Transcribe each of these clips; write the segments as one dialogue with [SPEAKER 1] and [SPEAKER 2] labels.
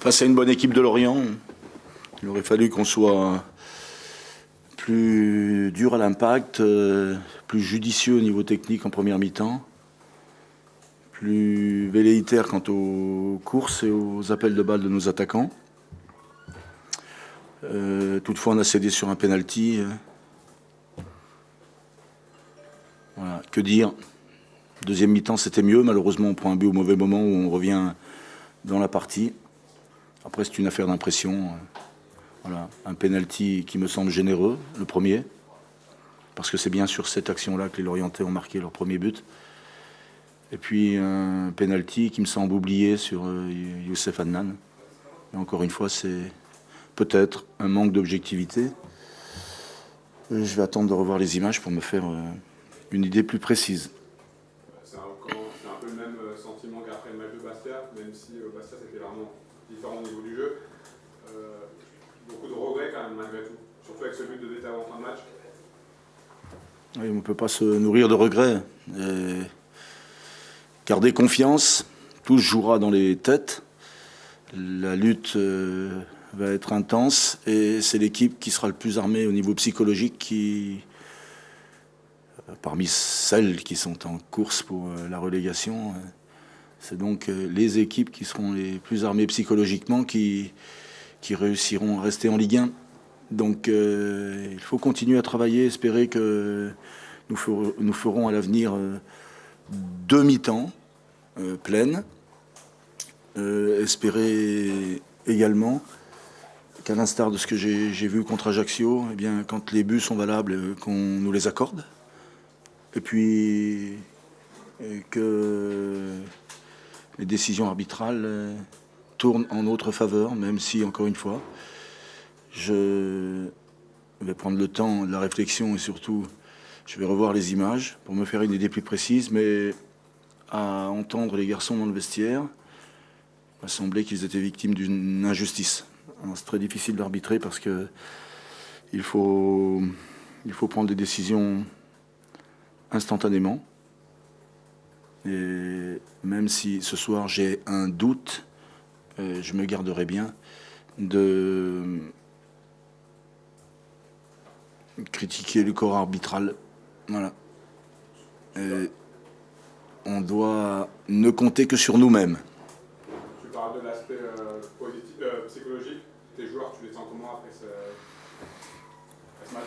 [SPEAKER 1] Face à une bonne équipe de Lorient, il aurait fallu qu'on soit plus dur à l'impact, plus judicieux au niveau technique en première mi-temps, plus velléitaire quant aux courses et aux appels de balles de nos attaquants. Toutefois, on a cédé sur un penalty. Voilà. Que dire? Deuxième mi-temps, c'était mieux. Malheureusement, on prend un but au mauvais moment où on revient dans la partie. Après, c'est une affaire d'impression. Voilà. Un penalty qui me semble généreux, le premier. Parce que c'est bien sur cette action-là que les Lorientais ont marqué leur premier but. Et puis un penalty qui me semble oublié sur Youssef Adnan. Et encore une fois, c'est peut-être un manque d'objectivité. Je vais attendre de revoir les images pour me faire une idée plus précise.
[SPEAKER 2] C'est un peu le même sentiment qu'après le match de Bastia, même si Bastia c'était vraiment différent au niveau du jeu. Beaucoup de regrets quand même malgré tout, surtout avec ce but de détail en fin de match.
[SPEAKER 1] Oui, on ne peut pas se nourrir de regrets. Garder confiance, tout se jouera dans les têtes. La lutte va être intense et c'est l'équipe qui sera le plus armée au niveau psychologique qui, parmi celles qui sont en course pour la relégation, c'est donc les équipes qui seront les plus armées psychologiquement qui réussiront à rester en Ligue 1. Donc il faut continuer à travailler, espérer que nous ferons à l'avenir deux mi-temps pleines. Espérer également qu'à l'instar de ce que j'ai vu contre Ajaccio, eh bien, quand les buts sont valables, qu'on nous les accorde. Et puis que les décisions arbitrales tournent en notre faveur, même si, encore une fois, je vais prendre le temps de la réflexion et surtout, je vais revoir les images pour me faire une idée plus précise, mais à entendre les garçons dans le vestiaire, il m'a semblé qu'ils étaient victimes d'une injustice. C'est très difficile d'arbitrer parce que il faut prendre des décisions instantanément. Et même si ce soir j'ai un doute, je me garderai bien de critiquer le corps arbitral. Voilà. Et on doit ne compter que sur nous-mêmes.
[SPEAKER 2] Tu parles de l'aspect psychologique. Tes joueurs, tu les sens comment après ce match?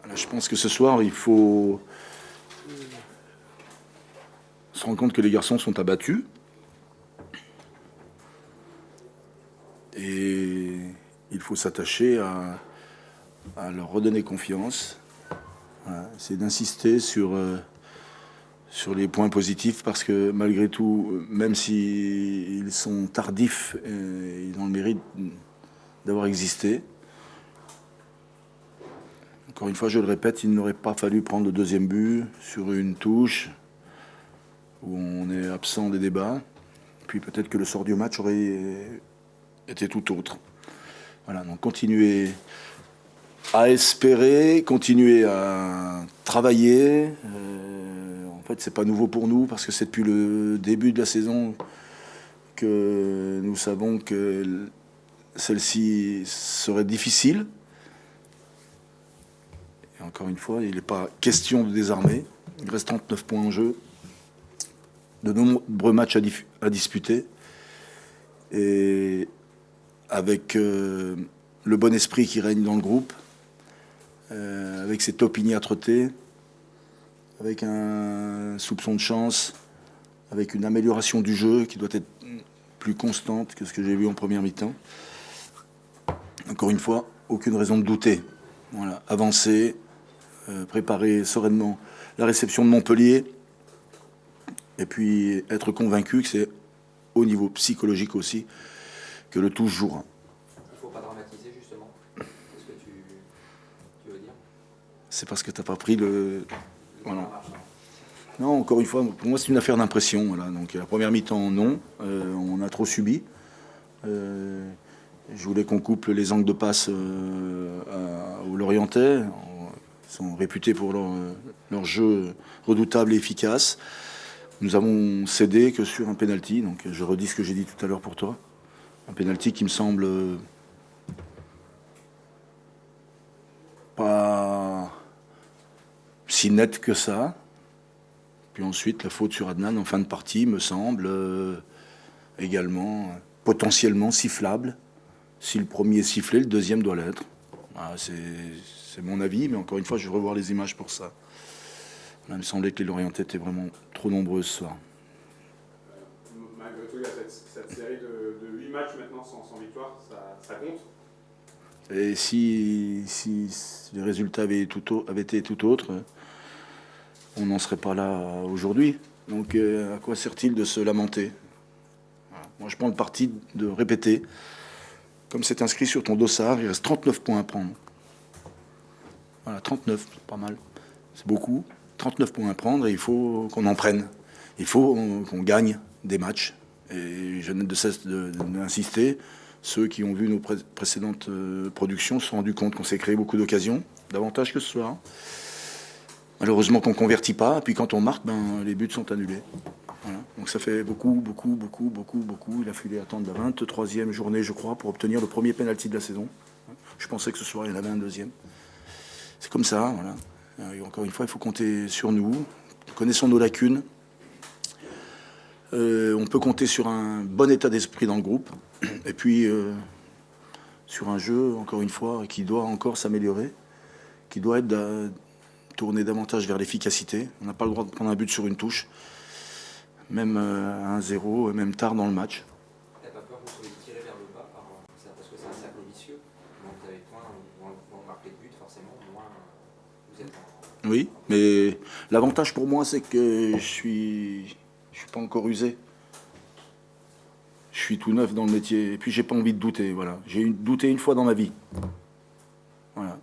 [SPEAKER 1] Là, je pense que ce soir, il faut se rendre compte que les garçons sont abattus. Et il faut s'attacher à leur redonner confiance. Voilà, c'est d'insister sur les points positifs parce que malgré tout, même s'ils sont tardifs, ils ont le mérite d'avoir existé. Encore une fois, je le répète, il n'aurait pas fallu prendre le deuxième but sur une touche où on est absent des débats. Puis peut-être que le sort du match aurait été tout autre. Voilà, donc continuer à espérer, continuer à travailler. En fait, c'est pas nouveau pour nous parce que c'est depuis le début de la saison que nous savons que celle-ci serait difficile. Et encore une fois, il n'est pas question de désarmer. Il reste 39 points en jeu, de nombreux matchs à disputer. Et avec le bon esprit qui règne dans le groupe, avec cette opiniâtreté, avec un soupçon de chance, avec une amélioration du jeu qui doit être plus constante que ce que j'ai vu en première mi-temps. Encore une fois, aucune raison de douter. Voilà, avancer, préparer sereinement la réception de Montpellier, et puis être convaincu que c'est au niveau psychologique aussi que le tout se jouera.
[SPEAKER 3] Il ne faut pas dramatiser justement. Qu'est-ce que tu veux dire?
[SPEAKER 1] C'est parce que tu n'as pas pris le... Voilà. Non, encore une fois, pour moi c'est une affaire d'impression. Voilà. Donc la première mi-temps, non. On a trop subi. Je voulais qu'on couple les angles de passe aux Lorientais. Ils sont réputés pour leur jeu redoutable et efficace. Nous avons cédé que sur un penalty, donc je redis ce que j'ai dit tout à l'heure pour toi. Un penalty qui me semble pas si net que ça. Puis ensuite, la faute sur Adnan en fin de partie me semble également potentiellement sifflable. Si le premier est sifflé, le deuxième doit l'être. Voilà, c'est mon avis, mais encore une fois, je vais revoir les images pour ça. Là, il me semblait que les Lorientais étaient vraiment trop nombreux ce soir.
[SPEAKER 2] Malgré tout, il y a cette série de 8 matchs maintenant sans victoire, ça compte.
[SPEAKER 1] Et si les résultats avaient été tout autres, on n'en serait pas là aujourd'hui. Donc à quoi sert-il de se lamenter? Voilà. Moi, je prends le parti de répéter. Comme c'est inscrit sur ton dossard, il reste 39 points à prendre. Voilà, 39, c'est pas mal. C'est beaucoup. 39 points à prendre et il faut qu'on en prenne. Il faut qu'on gagne des matchs. Et je n'ai de cesse d'insister. Ceux qui ont vu nos précédentes productions se sont rendus compte qu'on s'est créé beaucoup d'occasions, davantage que ce soir. Malheureusement qu'on ne convertit pas, et puis quand on marque, les buts sont annulés. Voilà. Donc ça fait beaucoup. Il a fallu attendre la 23e journée, je crois, pour obtenir le premier pénalty de la saison. Je pensais que ce soir, il y en avait un deuxième. C'est comme ça, voilà. Et encore une fois, il faut compter sur nous. Connaissons nos lacunes. On peut compter sur un bon état d'esprit dans le groupe. Et puis, sur un jeu, encore une fois, qui doit encore s'améliorer, qui doit être tourné davantage vers l'efficacité. On n'a pas le droit de prendre un but sur une touche, même à 1-0, même tard dans le match.
[SPEAKER 3] T'as pas peur que vous soyez tiré vers le bas parce que c'est un cercle vicieux. Donc vous avez moins vous marquez de buts, forcément, moins vous êtes en...
[SPEAKER 1] Oui, mais l'avantage pour moi, c'est que je suis pas encore usé. Je suis tout neuf dans le métier. Et puis, j'ai pas envie de douter. Voilà. J'ai douté une fois dans ma vie. Voilà.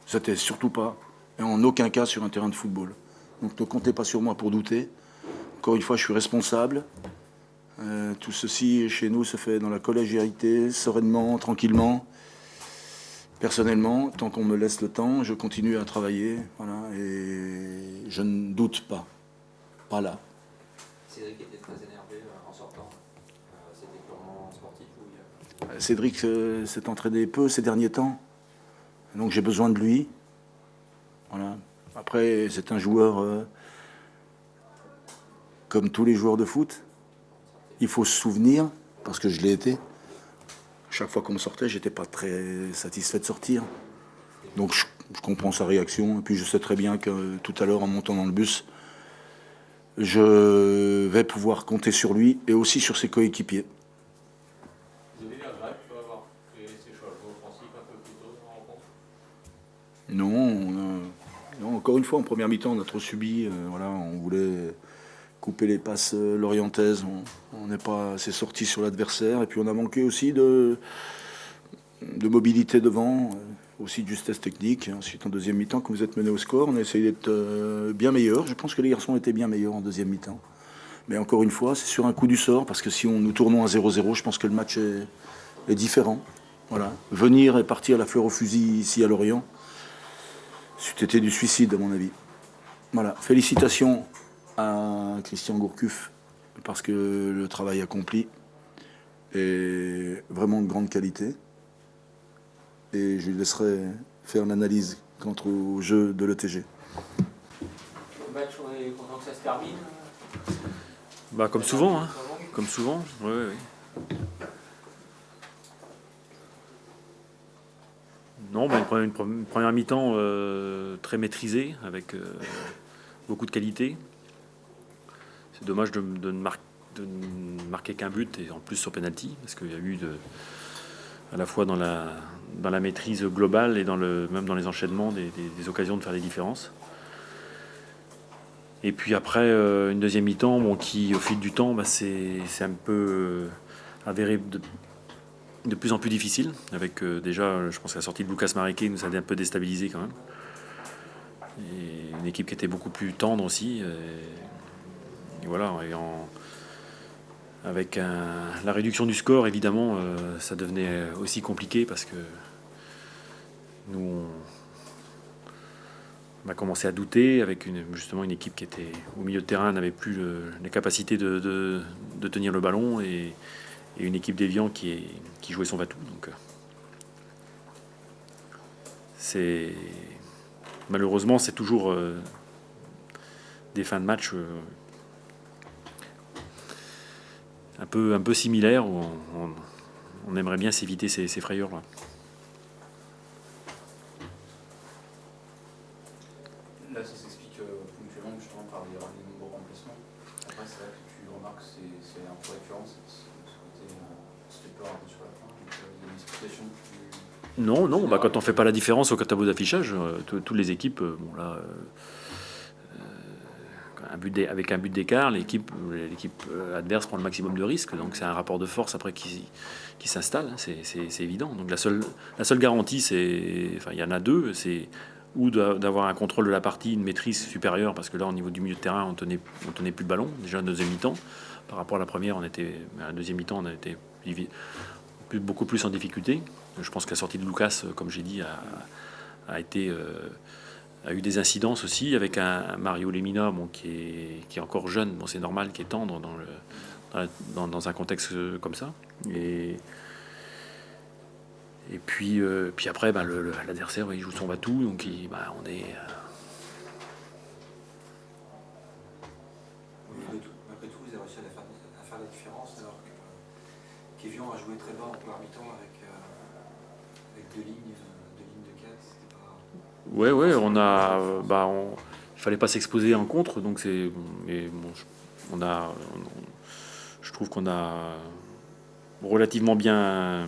[SPEAKER 1] C'était surtout pas, et en aucun cas, sur un terrain de football. Donc, ne comptez pas sur moi pour douter. Encore une fois, je suis responsable. Tout ceci, chez nous, se fait dans la collégialité, sereinement, tranquillement. Personnellement, tant qu'on me laisse le temps, je continue à travailler. Voilà. Et je ne doute pas. Pas là.
[SPEAKER 3] Cédric était très énervé en sortant. C'était purement sportif ou
[SPEAKER 1] Cédric s'est entraîné peu ces derniers temps. Donc j'ai besoin de lui. Voilà. Après, c'est un joueur comme tous les joueurs de foot. Il faut se souvenir, parce que je l'ai été. Chaque fois qu'on me sortait, j'étais pas très satisfait de sortir. Donc je comprends sa réaction. Et puis je sais très bien que tout à l'heure, en montant dans le bus, je vais pouvoir compter sur lui et aussi sur ses coéquipiers.
[SPEAKER 4] Vous avez l'air grave, tu vas avoir fait ces changements offensifs un peu plus tôt dans la rencontre?
[SPEAKER 1] Non, encore une fois, en première mi-temps, on a trop subi. Voilà, on voulait couper les passes lorientaises. On n'est pas assez sorti sur l'adversaire. Et puis on a manqué aussi de mobilité devant, aussi de justesse technique. Ensuite, en deuxième mi-temps, quand vous êtes mené au score, on a essayé d'être bien meilleur. Je pense que les garçons étaient bien meilleurs en deuxième mi-temps. Mais encore une fois, c'est sur un coup du sort, parce que si nous tournons à 0-0, je pense que le match est différent. Voilà. Venir et partir la fleur au fusil ici à Lorient, c'eût été du suicide, à mon avis. Voilà. Félicitations à Christian Gourcuff, parce que le travail accompli est vraiment de grande qualité. Et je lui laisserai faire l'analyse quant au jeu de l'ETG.
[SPEAKER 4] Le match, on est content que ça se termine.
[SPEAKER 5] Comme souvent, hein. Comme souvent, oui. Non, une première mi-temps très maîtrisée, avec beaucoup de qualité. C'est dommage de ne marquer qu'un but, et en plus sur penalty, parce qu'il y a eu à la fois dans la maîtrise globale et même dans les enchaînements des occasions de faire les différences. Et puis après, une deuxième mi-temps qui, au fil du temps, c'est un peu avéré de plus en plus difficile. Avec déjà, je pense que la sortie de Lucas Mariquet nous a un peu déstabilisé quand même. Et une équipe qui était beaucoup plus tendre aussi. Et voilà, avec la réduction du score, évidemment, ça devenait aussi compliqué parce que nous, on a commencé à douter avec justement une équipe qui était au milieu de terrain, n'avait plus les capacités de tenir le ballon et une équipe d'Évian qui jouait son va-tout. Donc malheureusement c'est toujours des fins de match un peu similaires où on aimerait bien s'éviter ces frayeurs-là.
[SPEAKER 6] Là, ça s'explique ponctuellement justement par des nombreux remplacements. Après, c'est vrai que tu remarques que c'est un peu récurrent, ce côté se fait peur un peu sur la fin. Donc, il y a une explication plus.
[SPEAKER 5] Non, quand on fait pas la différence au tableau d'affichage, toutes les équipes, avec un but d'écart, l'équipe adverse prend le maximum de risques. Donc c'est un rapport de force après qui s'installe, c'est évident. Donc la seule garantie, il y en a deux, c'est ou d'avoir un contrôle de la partie, une maîtrise supérieure, parce que là au niveau du milieu de terrain, on tenait plus le ballon. Déjà en deuxième mi-temps, par rapport à la première, à la deuxième mi-temps, on était beaucoup plus en difficulté. Je pense que la sortie de Lucas, comme j'ai dit, a eu des incidences aussi avec un Mario Lemina qui est encore jeune, c'est normal, qui est tendre dans un contexte comme ça. Et puis après, l'adversaire, il joue son va-tout, donc on est.
[SPEAKER 3] Après tout, vous avez réussi à faire la différence, alors que Kévian a joué très bas en première mi-temps avec deux lignes de 4. C'était pas...
[SPEAKER 5] Ouais, il fallait pas s'exposer en contre, donc je trouve qu'on a relativement bien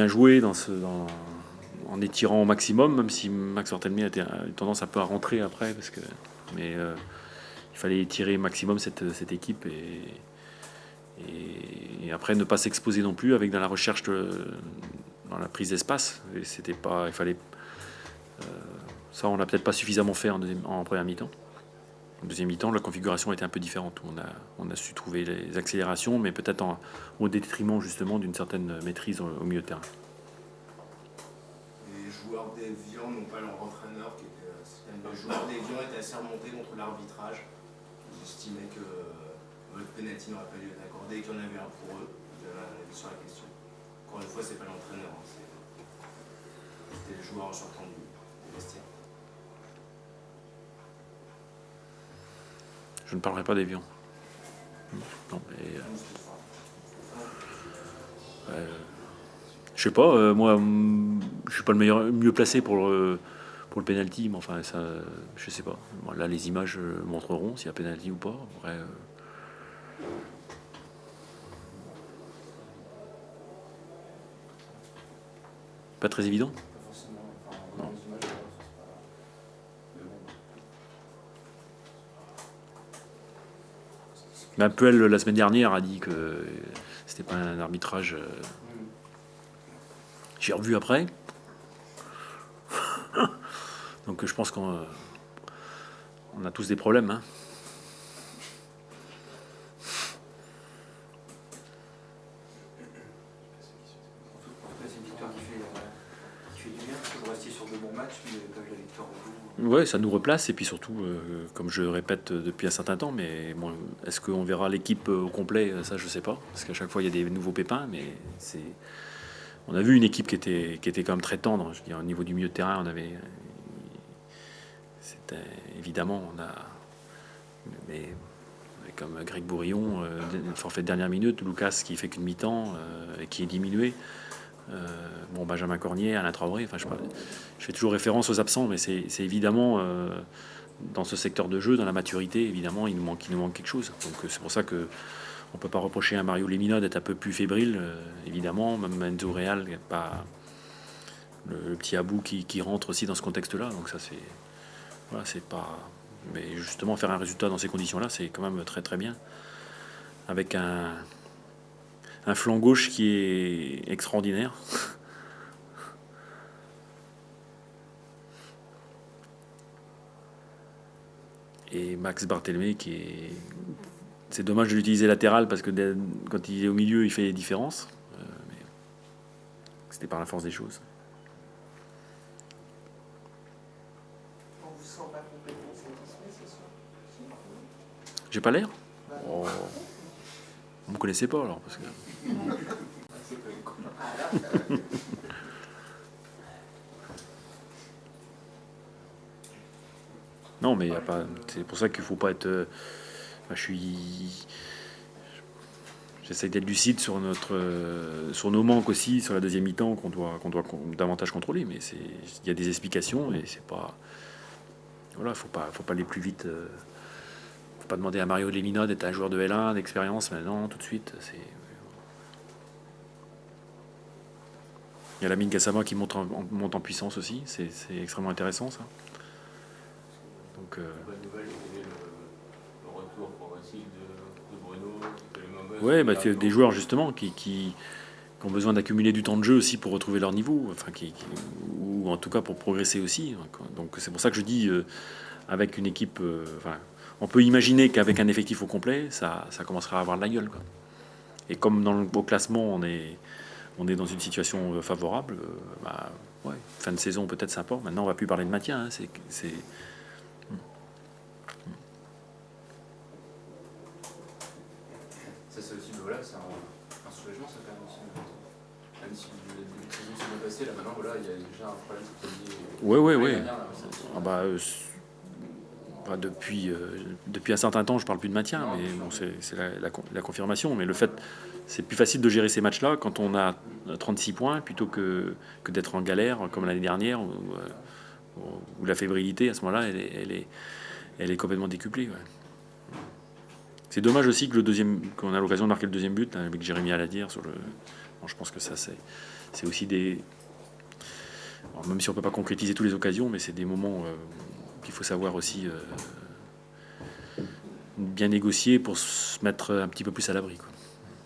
[SPEAKER 5] joué en étirant au maximum, même si Max Barthélémy a eu tendance un peu à rentrer après, mais il fallait étirer au maximum cette équipe et après ne pas s'exposer non plus avec dans la recherche dans la prise d'espace. Il fallait ça, on n'a peut-être pas suffisamment fait en première mi-temps. En deuxième mi-temps, la configuration était un peu différente. On a su trouver les accélérations, mais peut-être au détriment justement d'une certaine maîtrise au milieu de terrain.
[SPEAKER 7] Les joueurs d'Évian n'ont pas leur entraîneur qui était. Les joueurs d'Évian étaient assez remontés contre l'arbitrage. Ils estimaient que le pénalty n'aurait pas dû être accordé et qu'il y en avait un pour eux. J'avais un avis sur la question. Encore une fois, c'est pas l'entraîneur, c'était le joueur en sortant du vestiaire.
[SPEAKER 5] Je ne parlerai pas d'Évian. Non, mais je sais pas. Moi, je suis pas le mieux placé pour le penalty, mais enfin ça, je sais pas. Bon, là, les images montreront s'il y a penalty ou pas. Après, pas très évident.
[SPEAKER 6] Pas forcément. Enfin, dans les images, mais bon.
[SPEAKER 5] Mais Puel, la semaine dernière, a dit que c'était pas un arbitrage. J'ai revu après. Donc je pense qu'on a tous des problèmes. Hein.
[SPEAKER 3] C'est une victoire qui fait du bien, parce que vous restiez sur de bons matchs, mais comme la victoire au bout.
[SPEAKER 5] Ouais, ça nous replace et puis surtout, comme je le répète depuis un certain temps, mais bon, est-ce qu'on verra l'équipe au complet? Ça, je sais pas, parce qu'à chaque fois il y a des nouveaux pépins, mais on a vu une équipe qui était quand même très tendre. Je veux dire, au niveau du milieu de terrain, c'était évidemment, mais comme Greg Bourillon, forfait de dernière minute, Lucas qui fait qu'une mi-temps et qui est diminué. Benjamin Cornier, Alain Traoré, enfin, je fais toujours référence aux absents, mais c'est évidemment dans ce secteur de jeu, dans la maturité, évidemment, il nous manque quelque chose. Donc c'est pour ça que on peut pas reprocher à Mario Lemina d'être un peu plus fébrile, évidemment, même Enzo Real, pas le petit Abou qui rentre aussi dans ce contexte-là. Donc ça c'est pas. Mais justement faire un résultat dans ces conditions-là, c'est quand même très très bien, avec un flanc gauche qui est extraordinaire. Et Max Barthélémy c'est dommage de l'utiliser latéral parce que quand il est au milieu, il fait les différences. Mais c'était par la force des choses.
[SPEAKER 8] sens pas complètement satisfait ce soir?
[SPEAKER 5] J'ai pas l'air. Oh. Vous me connaissez pas alors parce que. Non, mais y a pas. C'est pour ça qu'il faut pas être. J'essaie d'être lucide sur sur nos manques aussi, sur la deuxième mi-temps qu'on doit davantage contrôler. Mais il y a des explications et c'est pas. Voilà, faut pas aller plus vite. Faut pas demander à Mario Lemina d'être un joueur de L1 d'expérience maintenant tout de suite. Il y a Lamine Gassama qui monte en puissance aussi. C'est extrêmement intéressant ça. Donc,
[SPEAKER 4] La bonne nouvelle, c'était le retour progressif de Bruno, de Lemomos,
[SPEAKER 5] ouais,
[SPEAKER 4] de
[SPEAKER 5] c'est des joueurs justement qui ont besoin d'accumuler du temps de jeu aussi pour retrouver leur niveau, enfin, ou en tout cas pour progresser aussi. Donc c'est pour ça que je dis, avec une équipe, on peut imaginer qu'avec un effectif au complet, ça commencera à avoir de la gueule, quoi. Et comme au classement, on est dans une situation favorable, ouais, fin de saison peut-être sympa. Maintenant, on va plus parler de maintien. Hein,
[SPEAKER 6] Ça, c'est aussi, voilà, c'est un soulagement, ça, quand même, aussi. Même si le début de saison s'est bien passé, là, maintenant, voilà, il y a déjà un problème sur le
[SPEAKER 5] Ouais.
[SPEAKER 6] l'année dernière, là,
[SPEAKER 5] Depuis un certain temps, je parle plus de maintien,
[SPEAKER 6] Non,
[SPEAKER 5] mais
[SPEAKER 6] bien sûr.
[SPEAKER 5] bon, c'est la confirmation. Mais le fait, c'est plus facile de gérer ces matchs-là quand on a 36 points plutôt que d'être en galère comme l'année dernière où la fébrilité à ce moment-là, elle est complètement décuplée. Ouais. C'est dommage aussi que qu'on a l'occasion de marquer le deuxième but hein, avec Jérémy Aladir sur le. Bon, je pense que ça c'est aussi des. Alors, même si on peut pas concrétiser toutes les occasions, mais c'est des moments qu'il faut savoir aussi bien négocier pour se mettre un petit peu plus à l'abri, quoi.